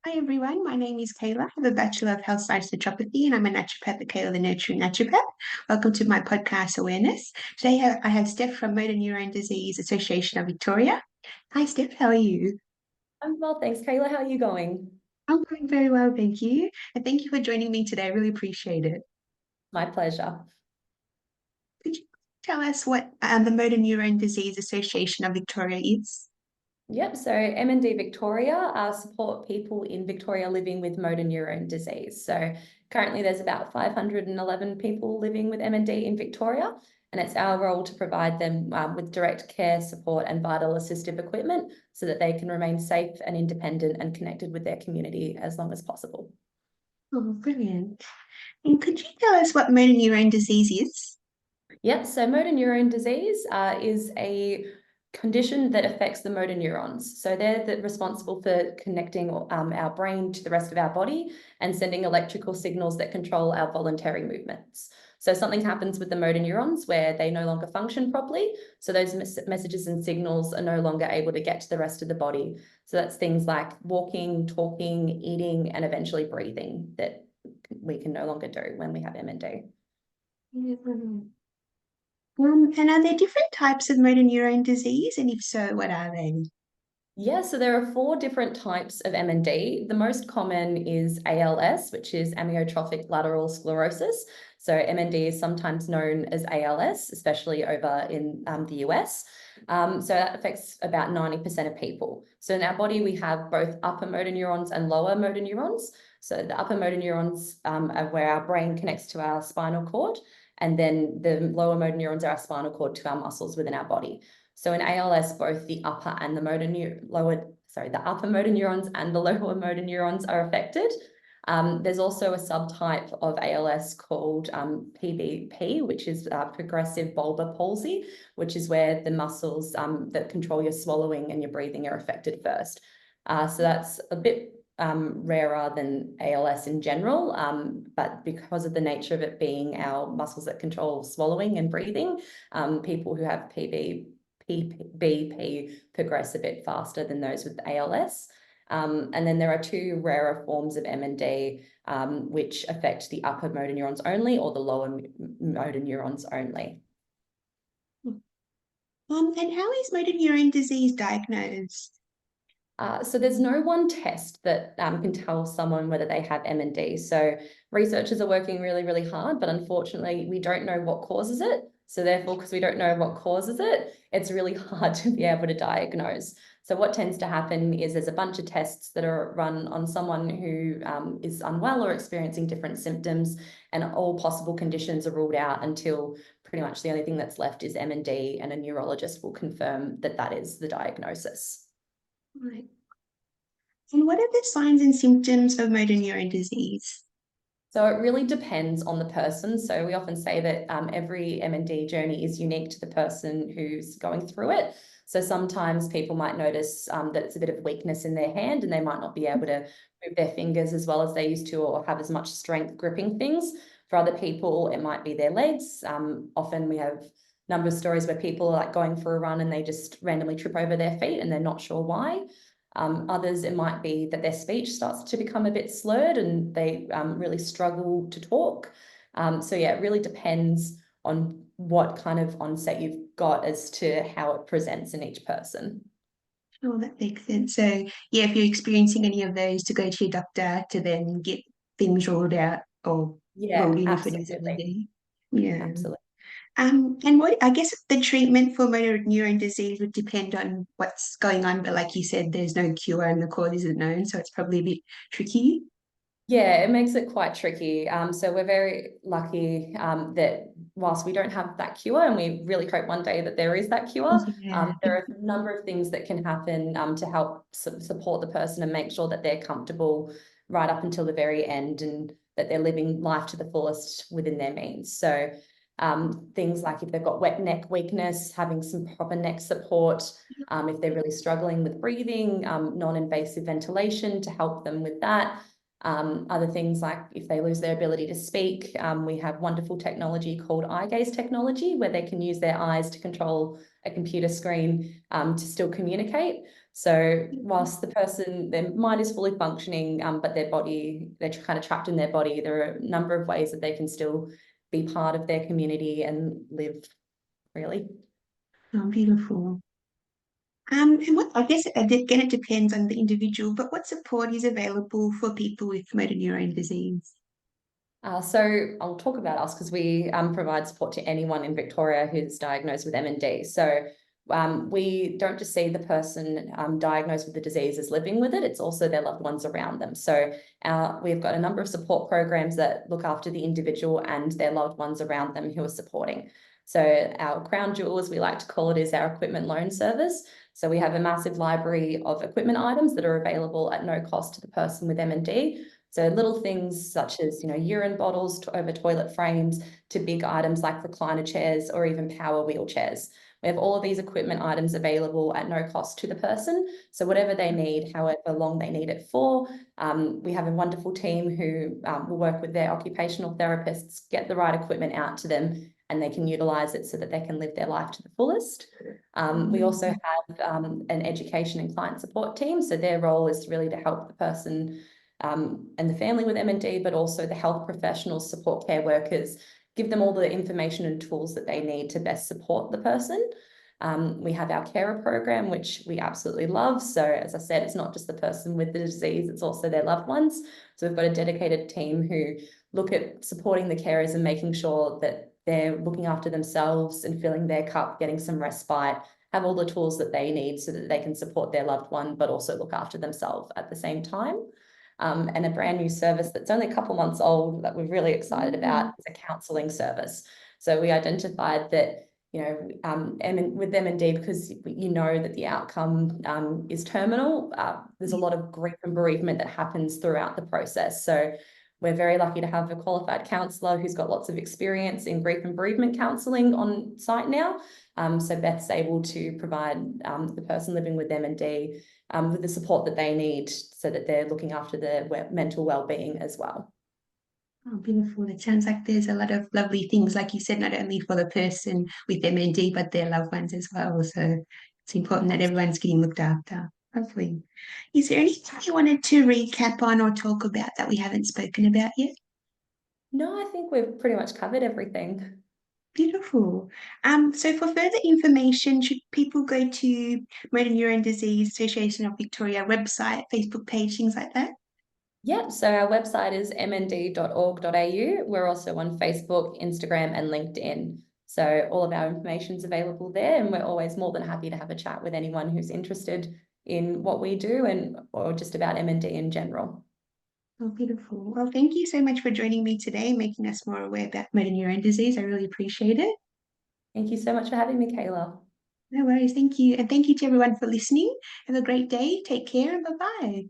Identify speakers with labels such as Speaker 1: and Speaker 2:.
Speaker 1: Hi everyone, my name is Kayla. I have a Bachelor of Health Science Naturopathy and I'm a naturopath, Kayla the Nurturing Naturopath. Welcome to my podcast Awareness. Today I have Steph from Motor Neurone Disease Association of Victoria. Hi Steph, how are you?
Speaker 2: I'm well, thanks, Kayla. How are you going?
Speaker 1: I'm doing very well, thank you. And thank you for joining me today. I really appreciate it.
Speaker 2: My pleasure.
Speaker 1: Could you tell us what the Motor Neurone Disease Association of Victoria is?
Speaker 2: Yep, so MND Victoria support people in Victoria living with motor neurone disease. So currently there's about 511 people living with MND in Victoria, and it's our role to provide them with direct care, support and vital assistive equipment so that they can remain safe and independent and connected with their community as long as possible.
Speaker 1: Oh, brilliant. And could you tell us what motor neurone disease is?
Speaker 2: Yep, so motor neurone disease is a condition that affects the motor neurons. So they're responsible for connecting our brain to the rest of our body and sending electrical signals that control our voluntary movements. So something happens with the motor neurons where they no longer function properly. So those messages and signals are no longer able to get to the rest of the body. So that's things like walking, talking, eating, and eventually breathing that we can no longer do when we have MND.
Speaker 1: And are there different types of motor neurone disease? And if so, what are they?
Speaker 2: Yeah, so there are 4 different types of MND. The most common is ALS, which is Amyotrophic Lateral Sclerosis. So MND is sometimes known as ALS, especially over in the US. So that affects about 90% of people. So in our body, we have both upper motor neurons and lower motor neurons. So the upper motor neurons are where our brain connects to our spinal cord, and then the lower motor neurons are our spinal cord to our muscles within our body. So in ALS, both the upper and the the upper motor neurons and the lower motor neurons are affected. There's also a subtype of ALS called PBP, which is progressive bulbar palsy, which is where the muscles that control your swallowing and your breathing are affected first. So that's a bit rarer than ALS in general, but because of the nature of it being our muscles that control swallowing and breathing, people who have PBP progress a bit faster than those with ALS. And then there are 2 rarer forms of MND, which affect the upper motor neurons only or the lower motor neurons only.
Speaker 1: And how is motor neurone disease diagnosed?
Speaker 2: So there's no one test that can tell someone whether they have MND. So researchers are working really, really hard, but unfortunately we don't know what causes it. So therefore, because we don't know what causes it, it's really hard to be able to diagnose. So what tends to happen is there's a bunch of tests that are run on someone who is unwell or experiencing different symptoms, and all possible conditions are ruled out until pretty much the only thing that's left is MND, and a neurologist will confirm that that is the diagnosis.
Speaker 1: Right. And what are the signs and symptoms of motor neurone disease?
Speaker 2: So it really depends on the person. So we often say that every MND journey is unique to the person who's going through it. So sometimes people might notice that it's a bit of weakness in their hand and they might not be able to move their fingers as well as they used to or have as much strength gripping things. For other people, it might be their legs. Often we have a number of stories where people are like going for a run and they just randomly trip over their feet and they're not sure why. Others, it might be that their speech starts to become a bit slurred and they really struggle to talk. So yeah, it really depends on what kind of onset you've got as to how it presents in each person.
Speaker 1: Oh, that makes sense. So, yeah, if you're experiencing any of those, to go to your doctor to then get things ruled out or ruled
Speaker 2: Yeah,
Speaker 1: in if it is
Speaker 2: absolutely.
Speaker 1: MND. Yeah.
Speaker 2: Absolutely.
Speaker 1: And what I guess the treatment for motor neurone disease would depend on what's going on, but like you said, there's no cure and the cause isn't known, so it's probably a bit tricky.
Speaker 2: Yeah, it makes it quite tricky. So we're very lucky that whilst we don't have that cure, and we really hope one day that there is that cure,
Speaker 1: Yeah.
Speaker 2: there are a number of things that can happen to help support the person and make sure that they're comfortable right up until the very end and that they're living life to the fullest within their means. So things like if they've got wet neck weakness, having some proper neck support, if they're really struggling with breathing, non-invasive ventilation to help them with that. Other things like if they lose their ability to speak, we have wonderful technology called eye gaze technology where they can use their eyes to control a computer screen to still communicate. So whilst the person, their mind is fully functioning, but their body, they're kind of trapped in their body, there are a number of ways that they can still be part of their community and live, really.
Speaker 1: Oh, beautiful. And what, I guess again, it depends on the individual, but what support is available for people with motor neurone disease?
Speaker 2: So I'll talk about us because we provide support to anyone in Victoria who's diagnosed with MND. So we don't just see the person diagnosed with the disease as living with it, it's also their loved ones around them. So we've got a number of support programs that look after the individual and their loved ones around them who are supporting. So our crown jewel, as we like to call it, is our equipment loan service. So we have a massive library of equipment items that are available at no cost to the person with MND. So little things such as, urine bottles over toilet frames to big items like recliner chairs or even power wheelchairs. We have all of these equipment items available at no cost to the person. So whatever they need, however long they need it for, we have a wonderful team who will work with their occupational therapists, get the right equipment out to them, and they can utilize it so that they can live their life to the fullest. We also have an education and client support team. So their role is really to help the person and the family with MND, but also the health professionals, support care workers, give them all the information and tools that they need to best support the person. We have our carer program, which we absolutely love. So as I said, it's not just the person with the disease, it's also their loved ones. So we've got a dedicated team who look at supporting the carers and making sure that they're looking after themselves and filling their cup, getting some respite, have all the tools that they need so that they can support their loved one, but also look after themselves at the same time. And a brand new service that's only a couple months old that we're really excited about is a counselling service. So we identified that, with MND, because you know that the outcome is terminal, there's a lot of grief and bereavement that happens throughout the process. So we're very lucky to have a qualified counsellor who's got lots of experience in grief and bereavement counselling on site now. So Beth's able to provide the person living with MND with the support that they need so that they're looking after their mental well-being as well.
Speaker 1: Oh, beautiful. It sounds like there's a lot of lovely things, like you said, not only for the person with MND, but their loved ones as well. So it's important that everyone's getting looked after. Lovely. Is there anything you wanted to recap on or talk about that we haven't spoken about yet?
Speaker 2: No, I think we've pretty much covered everything.
Speaker 1: Beautiful. So for further information, should people go to Motor Neurone Disease Association of Victoria website, Facebook page, things like that?
Speaker 2: Yep, so our website is mnd.org.au. We're also on Facebook, Instagram, and LinkedIn. So all of our information is available there, and we're always more than happy to have a chat with anyone who's interested in what we do or just about MND in general.
Speaker 1: Oh, beautiful. Well, thank you so much for joining me today, making us more aware about motor neurone disease. I really appreciate it.
Speaker 2: Thank you so much for having me, Kayla.
Speaker 1: No worries. Thank you. And thank you to everyone for listening. Have a great day. Take care and bye-bye.